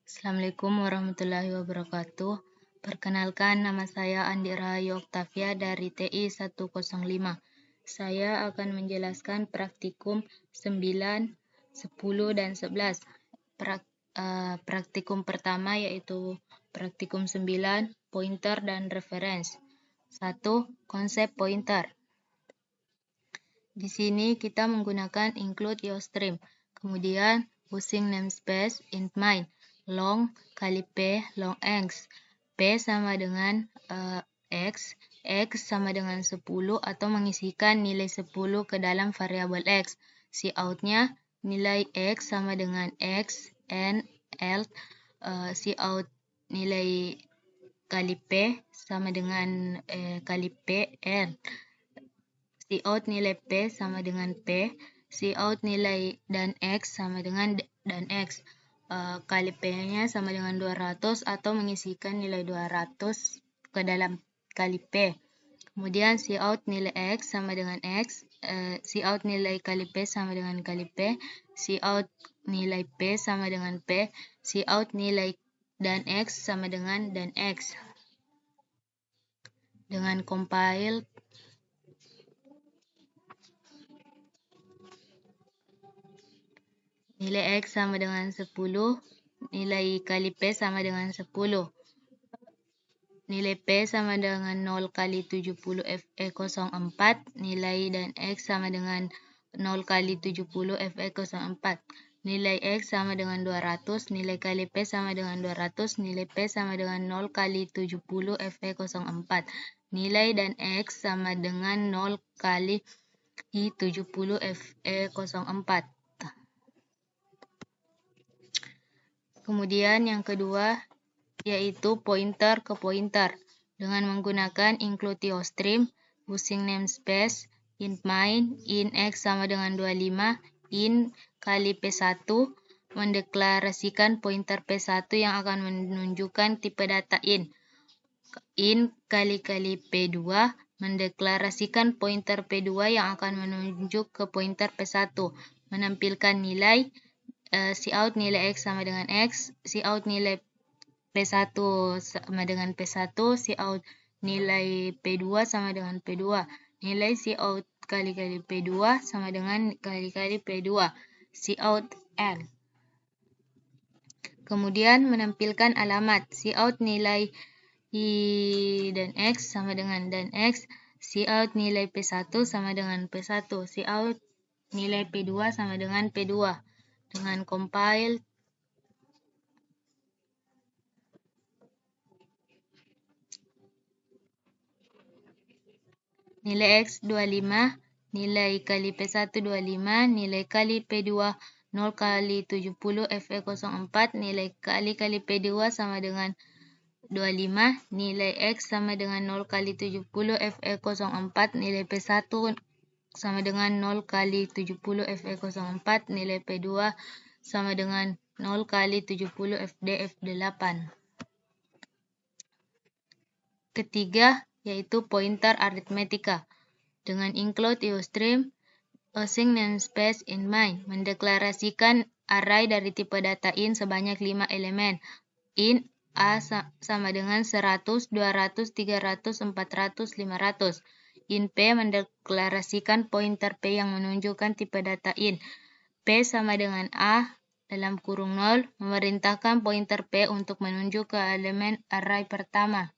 Assalamualaikum warahmatullahi wabarakatuh. Perkenalkan, nama saya Andi Rahayu Oktavia dari TI 105. Saya akan menjelaskan praktikum 9, 10, dan 11. Praktikum pertama yaitu praktikum 9, pointer dan reference. 1. Konsep pointer. Di sini kita menggunakan include IOStream. Kemudian using namespace int main. Long kali P long X. P sama dengan X. X sama dengan 10 atau mengisikan nilai 10 ke dalam variabel X. Cout-nya nilai X sama dengan X, N, L. Cout nilai kali P sama dengan kali P, L. Cout nilai P sama dengan P, Cout nilai dan X sama dengan dan X. Kali P-nya sama dengan 200 atau mengisikan nilai 200 ke dalam kali P. Kemudian Cout nilai X sama dengan X, Cout nilai kali P sama dengan kali P, Cout nilai P sama dengan P, Cout nilai dan X sama dengan dan X. Dengan compile, nilai X sama dengan 10, nilai kali P sama dengan 10. Nilai P sama dengan 0 kali 70 FE04, nilai dan X sama dengan 0 kali 70 FE04. Nilai X sama dengan 200, nilai kali P sama dengan 200, nilai P sama dengan 0 kali 70 FE04. Nilai dan X sama dengan 0 kali 70 FE04. Kemudian yang kedua yaitu pointer ke pointer dengan menggunakan include IOStream, using namespace int main, int X sama dengan 25, int kali P1 mendeklarasikan pointer P1 yang akan menunjukkan tipe data int. Int kali P2 mendeklarasikan pointer P2 yang akan menunjuk ke pointer P1, menampilkan nilai Cout nilai X sama dengan X, Cout nilai P1 sama dengan P1, Cout nilai P2 sama dengan P2. Nilai Cout kali P2 sama dengan kali P2. Cout L. Kemudian menampilkan alamat. Cout nilai I dan X sama dengan dan X. Cout nilai P1 sama dengan P1. Cout nilai P2 sama dengan P2. Dengan compile, nilai X 25, nilai kali P1 25, nilai kali P2 0 kali 70 FE04, nilai kali P2 sama dengan 25, nilai X sama dengan 0 kali 70 FE04, nilai P1 sama dengan 0 kali 70 FE04, nilai P2 sama dengan 0 kali 70 FD8. Ketiga, yaitu pointer aritmetika. Dengan include IOStream, using namespace int main, mendeklarasikan array dari tipe data int sebanyak 5 elemen. Int A sama dengan 100, 200, 300, 400, 500. Int P mendeklarasikan pointer P yang menunjukkan tipe data int. P sama dengan A dalam kurung 0 memerintahkan pointer P untuk menunjuk ke elemen array pertama.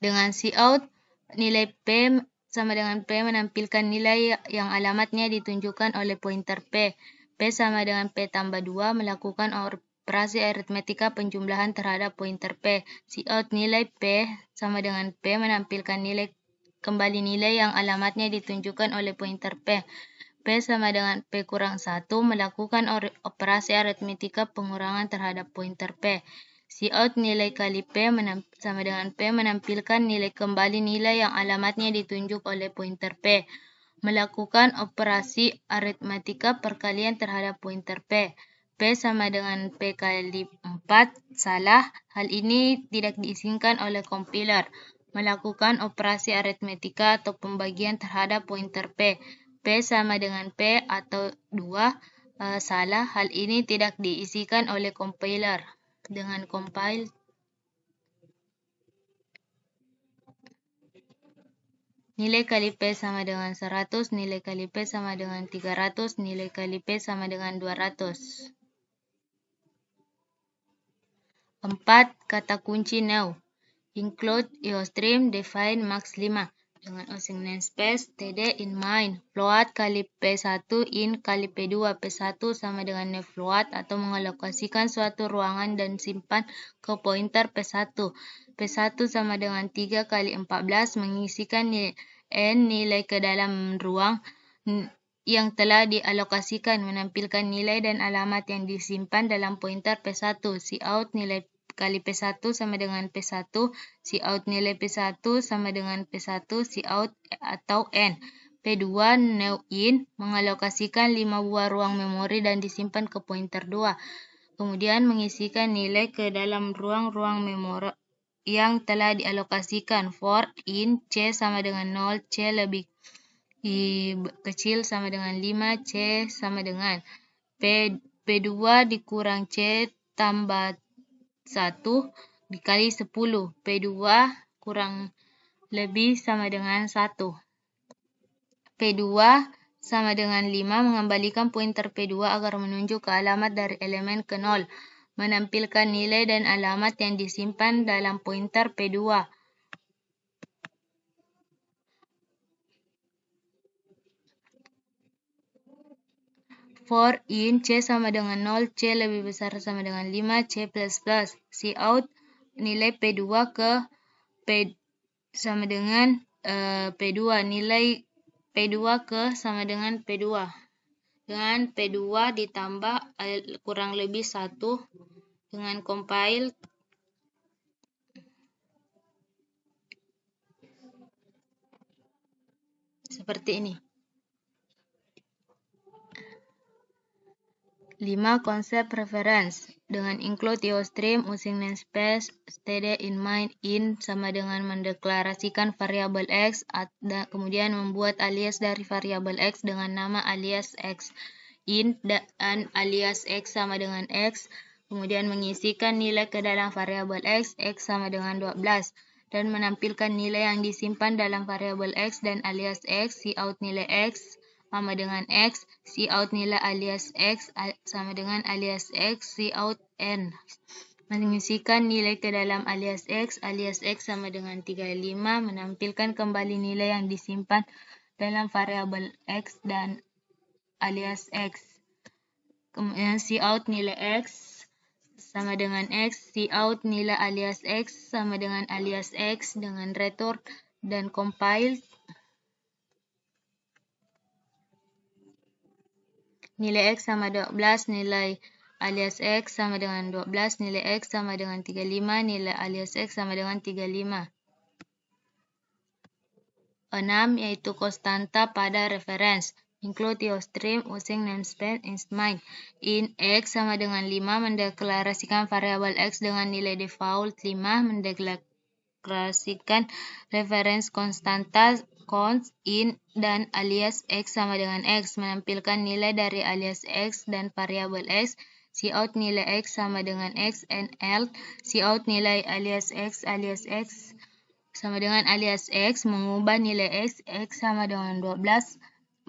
Dengan Cout, nilai P sama dengan P menampilkan nilai yang alamatnya ditunjukkan oleh pointer P. P sama dengan P tambah 2 melakukan operasi aritmetika penjumlahan terhadap pointer P. Cout nilai P sama dengan P menampilkan kembali nilai yang alamatnya ditunjukkan oleh pointer P. P sama dengan P kurang 1 melakukan operasi aritmetika pengurangan terhadap pointer P. Cout nilai kali P sama dengan P menampilkan kembali nilai yang alamatnya ditunjuk oleh pointer P. Melakukan operasi aritmetika perkalian terhadap pointer P. P sama dengan P kali 4, salah. Hal ini tidak diizinkan oleh compiler. Melakukan operasi aritmetika atau pembagian terhadap pointer P. P sama dengan P atau 2 Salah, hal ini tidak diisikan oleh compiler. Dengan compile, nilai kali P sama dengan 100, nilai kali P sama dengan 300, nilai kali P sama dengan 200. 4. Kata kunci now. Include IOStream define max 5. Dengan using namespace td in mind. Float kali P1 in kali P2. P1 sama dengan new float atau mengalokasikan suatu ruangan dan simpan ke pointer P1. P1 sama dengan 3 kali 14 mengisikan n nilai ke dalam ruang yang telah dialokasikan, menampilkan nilai dan alamat yang disimpan dalam pointer P1. Cout nilai kali P1 sama dengan P1, cout nilai P1 sama dengan P1, cout atau N. P2 new in mengalokasikan 5 buah ruang memori dan disimpan ke pointer 2. Kemudian mengisikan nilai ke dalam ruang-ruang memori yang telah dialokasikan. For in C sama dengan 0, C lebih kecil sama dengan 5, C sama dengan P2 dikurang C tambah 1 dikali 10. P2 kurang lebih sama dengan 1. P2 sama dengan 5 mengembalikan pointer P2 agar menunjuk ke alamat dari elemen ke 0. Menampilkan nilai dan alamat yang disimpan dalam pointer P2. For in C sama dengan 0, C lebih besar sama dengan 5, C++. Cout nilai P2 ke P sama dengan P2. Nilai P2 ke sama dengan P2. Dengan P2 ditambah kurang lebih 1 dengan compile. Seperti ini. 5. Konsep reference. Dengan include IOStream, using namespace td in mind in sama dengan mendeklarasikan variabel x, kemudian membuat alias dari variabel x dengan nama alias x. Int dan alias x sama dengan x, kemudian mengisikan nilai ke dalam variabel x sama dengan 12, dan menampilkan nilai yang disimpan dalam variabel x dan alias x. Cout nilai x sama dengan x, cout nilai alias x sama dengan alias x, cout n. Mengisikan nilai ke dalam alias x sama dengan 35, menampilkan kembali nilai yang disimpan dalam variabel x dan alias x. Kemudian cout nilai x sama dengan x, cout nilai alias x sama dengan alias x dengan return dan compile. Nilai x sama 12, nilai alias x sama dengan 12, nilai x sama dengan 35, nilai alias x sama dengan 35. 6. Yaitu konstanta pada reference. Include IOStream using namespace in mind. In x sama dengan 5 mendeklarasikan variabel x dengan nilai default 5, mendeklarasikan reference konstanta const in dan alias x sama dengan x, menampilkan nilai dari alias x dan variabel x. Cout nilai x sama dengan x and L. Cout nilai alias x sama dengan alias x, mengubah nilai x sama dengan 12.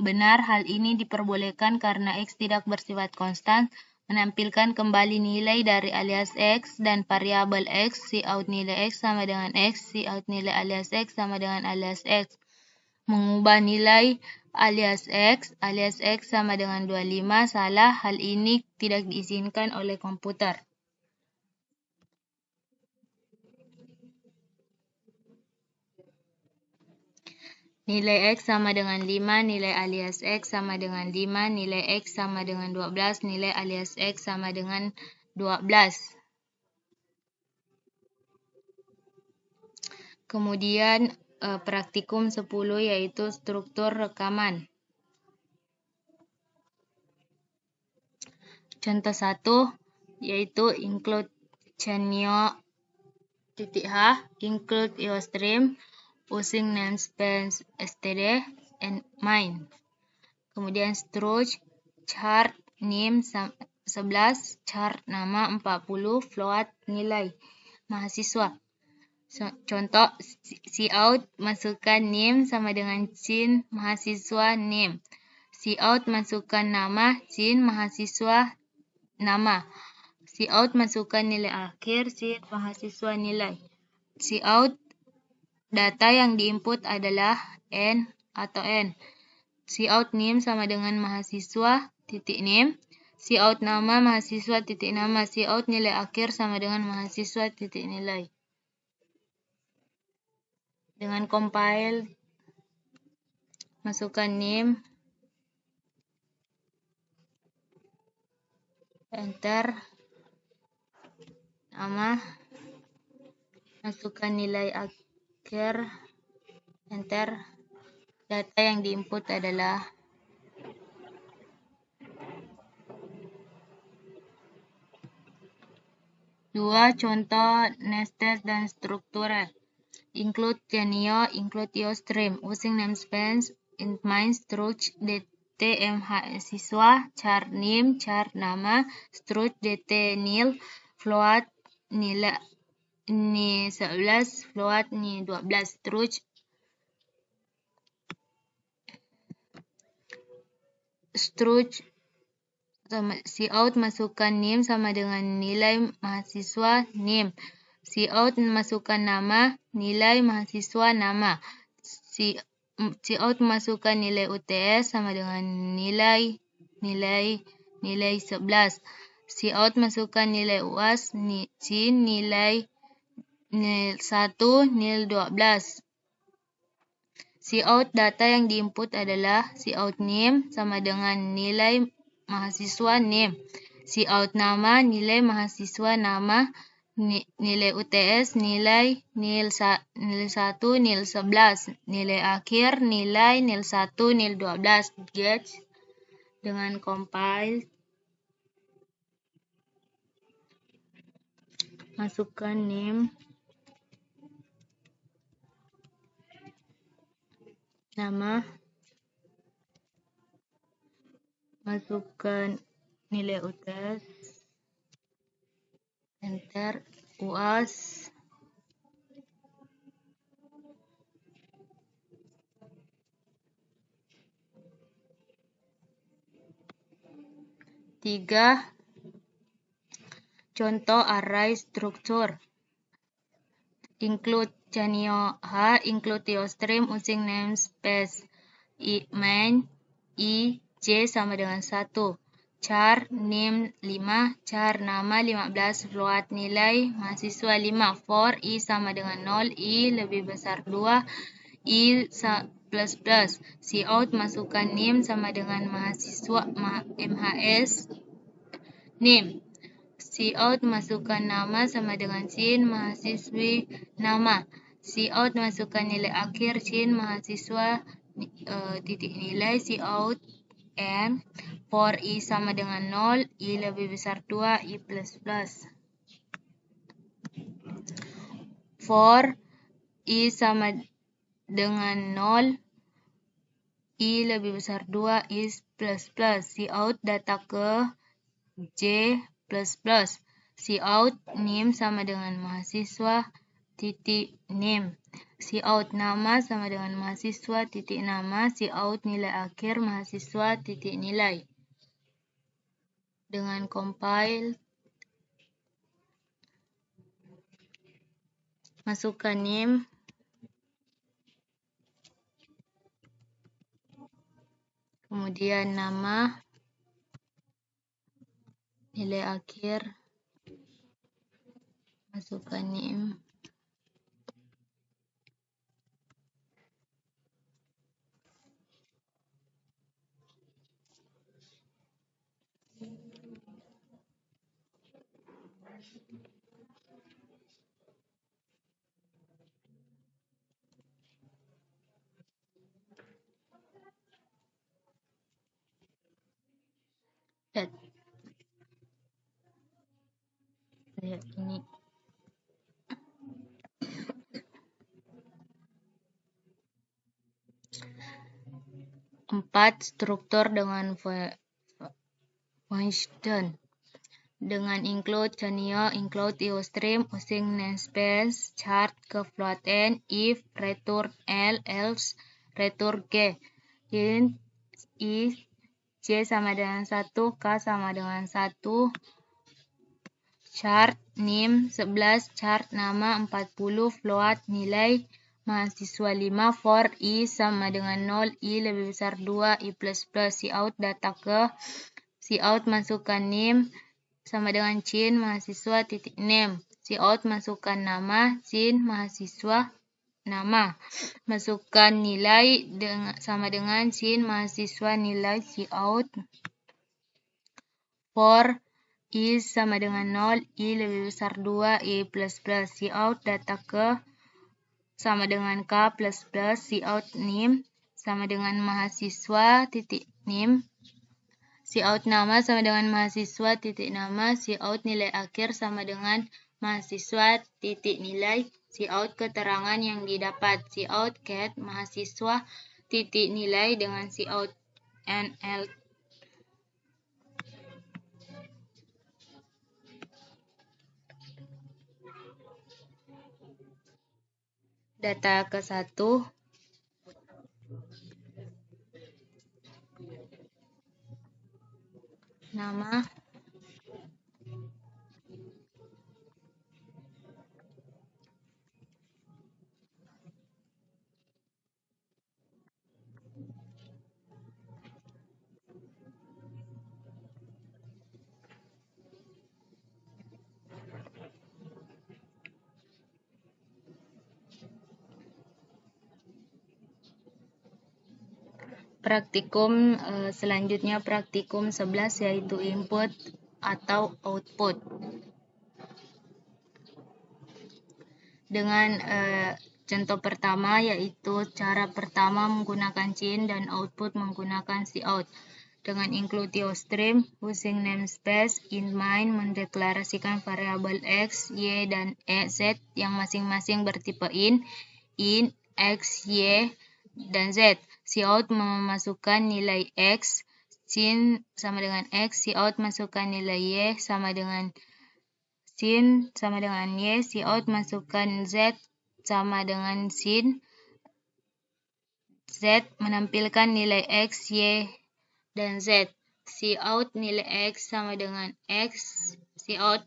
Benar, hal ini diperbolehkan karena x tidak bersifat konstan. Menampilkan kembali nilai dari alias x dan variabel x. Cout nilai x sama dengan x, cout nilai alias x sama dengan alias x. Mengubah nilai alias x sama dengan 25. Salah, hal ini tidak diizinkan oleh komputer. Nilai x sama dengan 5, nilai alias x sama dengan 5, nilai x sama dengan 12, nilai alias x sama dengan 12. Kemudian praktikum 10 yaitu struktur rekaman. Contoh 1 yaitu include Chanyo .h, include IOStream using namespace std and mine. Kemudian struct chart name 11, char nama 40, float nilai mahasiswa. Contoh, cout masukkan name sama dengan sin mahasiswa name. Cout masukkan nama sin mahasiswa nama. Cout masukkan nilai akhir sin mahasiswa nilai. Cout data yang diinput adalah n atau n. Cout name sama dengan mahasiswa titik name. Cout nama mahasiswa titik nama. Cout nilai akhir sama dengan mahasiswa titik nilai. Dengan compile, masukkan name, enter, nama, masukkan nilai akhir, enter. Data yang diinput adalah dua contoh nested dan struktural. Include Genio, include IOStream, using namespace, int main, struct dt mahasiswa, char name, char nama, struct dt nil, float nilai ni 11, float ni 12, struct cout masukkan name sama dengan nilai mahasiswa name. Cout masukkan nama nilai mahasiswa nama. Cout masukkan nilai UTS sama dengan nilai 11. Cout masukkan nilai UAS sin nilai nil 1 nil 12. Cout data yang diinput adalah cout name sama dengan nilai mahasiswa name. Cout nama nilai mahasiswa nama. Nilai UTS nilai nil 1 nil 11. Nilai akhir nilai nil 1 nil 12. Get. Dengan compile, masukkan name, nama, masukkan nilai UTS, enter, UAS, tiga contoh array struktur. Include Genio H, include IOStream using namespace main j sama dengan 1. Char name 5, char nama 15, float nilai mahasiswa 5. For i sama dengan 0, i lebih besar 2, i plus plus. Cout masukkan name sama dengan mahasiswa MHS name. Cout masukkan nama sama dengan sin mahasiswi nama. Cout masukkan nilai akhir sin mahasiswa titik nilai. Cout n. For i sama dengan 0, i lebih besar 2, i plus plus. For i sama dengan 0, i lebih besar 2, i plus plus. Cout data ke j plus plus. Cout name sama dengan mahasiswa titik name. Cout nama sama dengan mahasiswa titik nama. Cout nilai akhir mahasiswa titik nilai. Dengan compile, masukkan name, kemudian nama, nilai akhir, masukkan name, lihat ini. Empat struktur dengan function. Dengan include Canio, include IOStream, using namespace, chart ke float n, if, return L, else, return G. Int I, J sama dengan 1, K sama dengan 1, chart name 11, chart nama 40, float nilai mahasiswa 5, for I sama dengan 0, I lebih besar 2, I plus plus, cout data ke, cout masukkan name sama dengan cin mahasiswa titik name, cout masukkan nama, cin mahasiswa nama, masukkan nilai sama dengan cin mahasiswa nilai, cout, for I sama dengan 0, I lebih besar 2, I plus plus, cout data ke sama dengan K plus plus, cout name sama dengan mahasiswa titik name, cout nama sama dengan mahasiswa titik nama, cout nilai akhir sama dengan mahasiswa titik nilai, cout keterangan yang didapat, cout get mahasiswa titik nilai dengan cout NL. Data ke-1 nama, praktikum selanjutnya praktikum 11 yaitu input atau output. Dengan contoh pertama yaitu cara pertama menggunakan cin dan output menggunakan cout. Dengan include IOStream, using namespace, in main mendeklarasikan variabel x, y, dan z yang masing-masing bertipe in, x, y, dan z. Cout memasukkan nilai x, cin sama dengan x, cout masukkan nilai y sama dengan sin sama dengan y, cout masukkan z sama dengan sin, z menampilkan nilai x, y, dan z. Cout nilai x sama dengan x, cout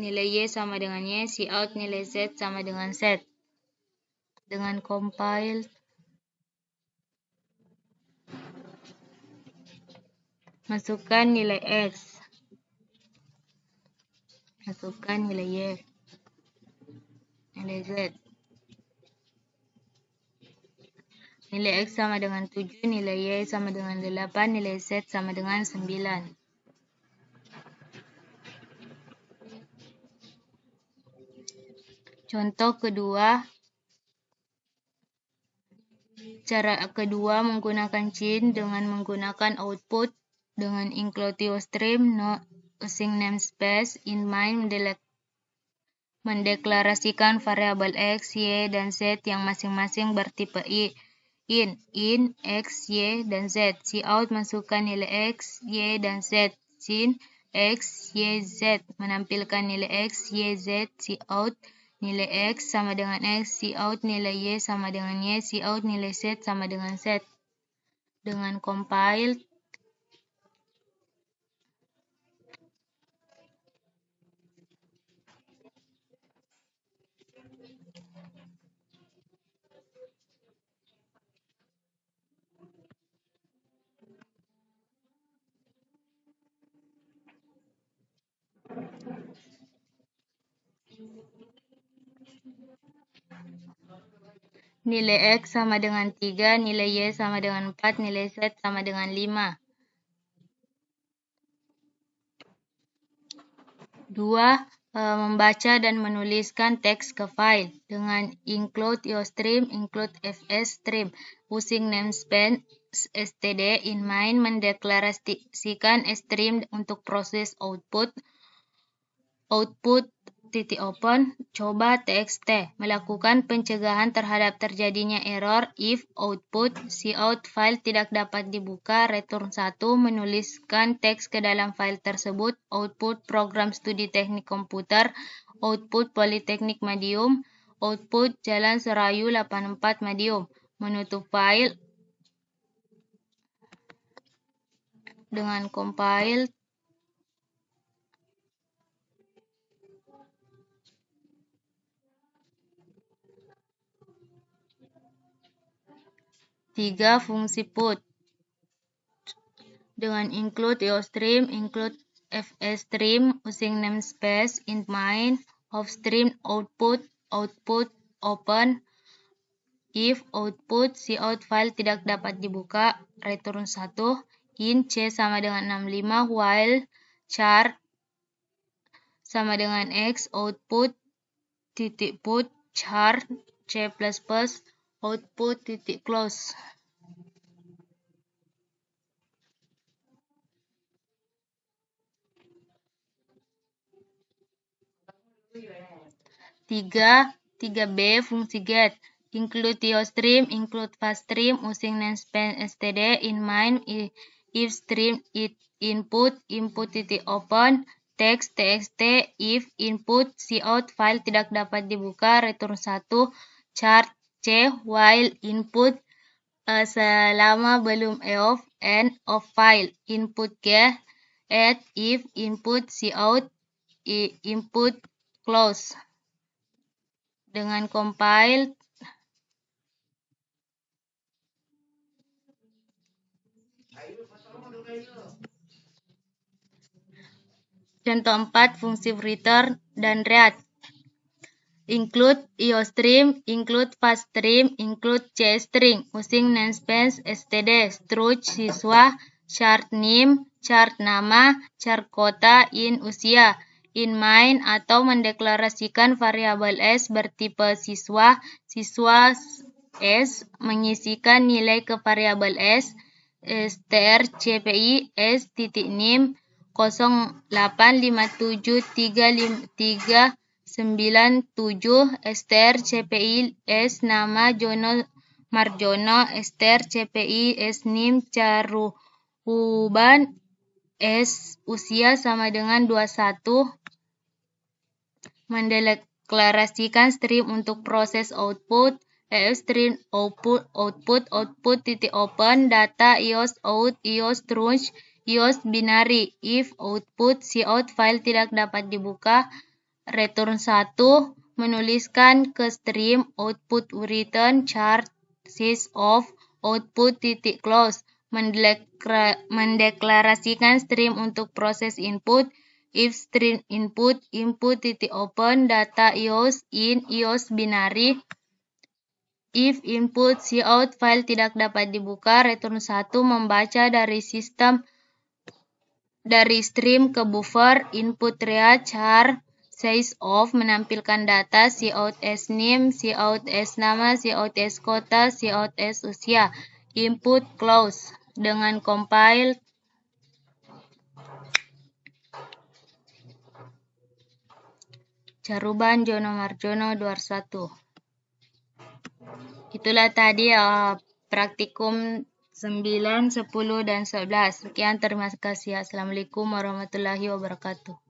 nilai y sama dengan y, cout nilai z sama dengan z. Dengan compile, masukkan nilai x, masukkan nilai y, nilai z. Nilai x sama dengan 7, nilai y sama dengan 8, nilai z sama dengan 9. Contoh kedua, cara kedua menggunakan cin dengan menggunakan output dengan include IOStream, using namespace, in main mendeklarasikan variabel x, y, dan z yang masing-masing bertipe in, x, y, dan z. Cout masukkan nilai x, y, dan z. Sin x, y, z menampilkan nilai x, y, z. Cout nilai x sama dengan x, cout nilai y sama dengan y, cout nilai z sama dengan z. Dengan compile, nilai x sama dengan 3, nilai y sama dengan 4, nilai z sama dengan 5. 2. Membaca dan menuliskan teks ke file. Dengan include IOStream, include fstream, using namespace std, in main mendeklarasikan stream untuk proses output open coba txt, melakukan pencegahan terhadap terjadinya error if output cout file tidak dapat dibuka, return 1, menuliskan teks ke dalam file tersebut, output program studi teknik komputer, output Politeknik Madiun, output Jalan Serayu 84 Madiun, menutup file dengan compile. Tiga, fungsi put dengan include iostream, include fstream, using namespace in main, offstream output, output open, if output cout file tidak dapat dibuka, return 1, in c sama dengan 65, while char sama dengan x, output titik put char c++, output titik close. Tiga B, fungsi get, include iostream, include faststream, using namespace std in main, if stream input, input titik open, text txt, if input cout file tidak dapat dibuka, return 1, char c, while input selama belum eof, end of file, input get, add, if input cout, input close. Dengan compile. Contoh 4, fungsi return dan read. Include iostream, include faststream, include cstring, using namespace std, struct siswa, chart name, chart nama, chart kota, in usia, in main, atau mendeklarasikan variabel s bertipe siswa, siswa s mengisikan nilai ke variabel s, strcpy s titik nim 08573397 strcpy s nama Jono Marjono, strcpy s nim Caruban, s usia sama dengan 21, mendeklarasikan stream untuk proses output, stream output titik open, data ios out, ios trunch, ios binary, if output cout file tidak dapat dibuka, return 1, menuliskan ke stream output return char sys of output titik close, mendeklarasikan stream untuk proses input, if stream input, input titik open, data ios in ios binary, if input cout file tidak dapat dibuka, return 1, membaca dari stream ke buffer, input read char size of, menampilkan data cout s name, cout s nama, cout s kota, cout s usia, input close. Dengan compile. Caruban Jono Marjono 21. Itulah tadi praktikum 9, 10, dan 11. Sekian, terima kasih. Assalamualaikum warahmatullahi wabarakatuh.